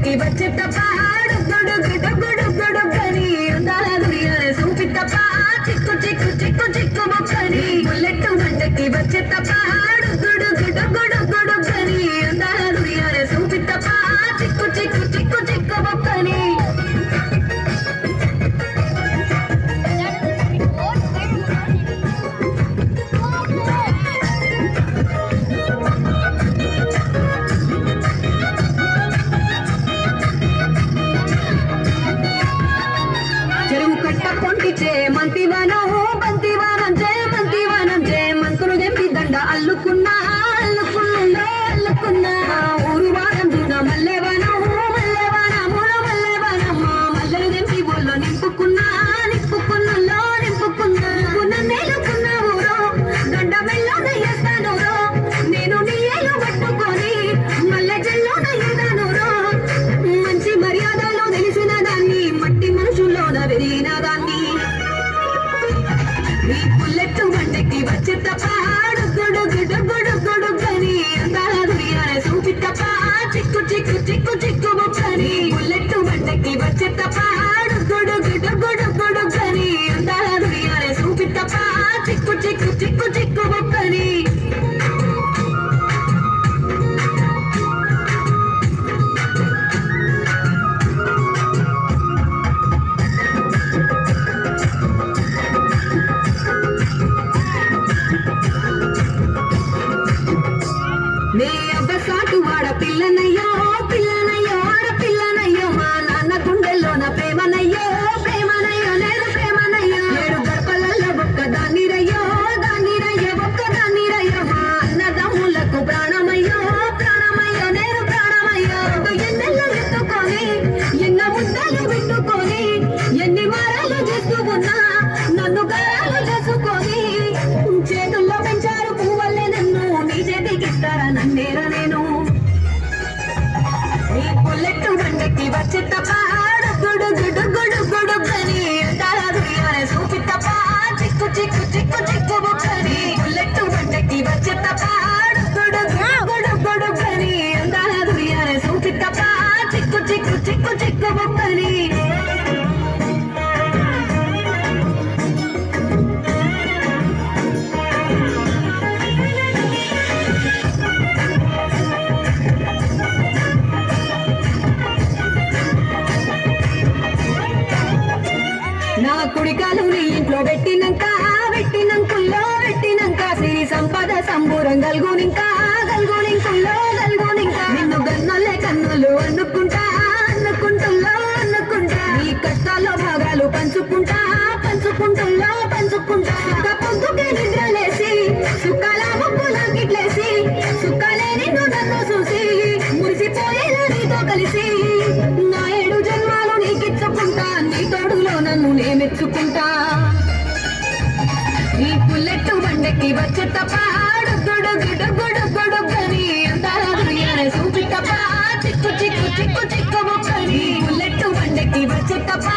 బండకి వచ్చేటప్ప డుగ్గుడుగ్గుడుగ్గుడుగ్గుడుగ్గని అందాల దునియానే చూపిత్తప్ప చిక్కు చిక్కు చిక్కు చిక్కు బొక్కని బుల్లెట్ బండకి వచ్చేటప్ప డుగ్గుడుగ్గుడుగ్గుడుగ్గుడుగ్గని అందాల దునియానే చూపిత్తప్ప చిక్కు చిక్కు చిక్కు చిక్కు బొక్కని మంతివానం బంతివానం మంతివానం మంతులు తెంపి దండ అల్లుకున్నా అల్లుకున్నా అల్లుకున్నా ఊరు వారం చూడ మల్లెవానం మల్లెవానం మల్లెలు తెంపి బోల్లో నింపుకున్నా నింపుకున్నా నింపుకున్నా మేలుకున్నా ఊరో దండ మెల్లోన వేస్తాను నేను నీ ఏలు పట్టుకొని మల్లె చెల్లోన ఎదాను మంచి మర్యాదలో తెలిసిన దాన్ని మట్టి మనుషుల్లోన పెరిగిన దాన్ని నీ బుల్లెట్ బండకి వచ్చేటప్ప డుగ్గుడుగ్గుడుగ్గుడుగ్గని అందాల దునియానే చూపిత్తప్ప చిక్కు చిక్కు చిక్కు చిక్కు బొక్కని బుల్లెట్ బండకి వచ్చేటప్ప డుగ్గుడుగ్గుడుగ్గుడుగ్గని అందాల దునియానే చూపిత్తప్ప చిక్కు చిక్కు చిక్కు చిక్కు బొక్కని నే అబ్బసాటు వాడ పిల్లనయ్యో పిల్లనయ్యో ఆడపిల్లనయ్యో మా నాన్న గుండెల్లోన ప్రేమనయ్యో ప్రేమనయ్యో నేను ప్రేమనయ్యో ఏడు గడపలల్లో ఒక్క దాన్నిరయ్యో దాన్నిరయ్యో ఒక్క దాన్నిరయ్యో మా అన్నదమ్ములకు ప్రాణమయ్యో ప్రాణమయ్యో నేను ప్రాణమయ్యో ఎన్నెల్లో ఎత్తుకొని ఎన్న ముద్దలు పెట్టుకొని ఎన్ని మారాలు చేస్తూ ఉన్నా నన్ను గాయాలు చేసుకొని చేతుల్లో పెంచారు పువ్వల్లే నన్ను నీ చేతికిస్తారా నన్నేరా నేను నీ బుల్లెట్ బండకి వచ్చేటప్ప డుగ్గుడుగ్గుడుగ్గుడుగ్గని అందాల దునియానే చూపిత్తప్ప చిక్కు చిక్కు చిక్కు చిక్కు బొక్కని బుల్లెట్ బండకి వచ్చేటప్ప డుగ్గుడుగ్గుడుగ్గుడుగ్గని అందాల దునియానే చూపిత్తప్ప చిక్కు చిక్కు చిక్కు చిక్కు బొక్కని నా కుడికాలు నీ ఇంట్లో పెట్టినంకుల్లో పెట్టినంక సిరి సంపద సంబూరం గల్గునింకా నిన్ను గన్నోలే కన్నులు అనుకుంటుల్లో నీ కష్టాల్లో భాగాలు పంచుకుంటా పొద్దుకే నిద్రలేసి సుఖాల ముగ్గులా గిట్లేసి సుఖాలే నిన్ను నన్ను చూసి మురిసిపోయేలా నీతో కలిసి నా 7 జన్మాలు నీకిచ్చుకుంటా నీ తోడులో నన్ను నే మెచ్చుకుంటా నీ బుల్లెట్ బండకి వచ్చేటప్ప డుగ్గుడుగ్గుడుగ్గుడుగ్గని అందాల దునియానే చూపిత్తప్ప చిక్కు చిక్కు చిక్కు చిక్కు బొక్కని బుల్లెట్ బండకి వచ్చేటప్ప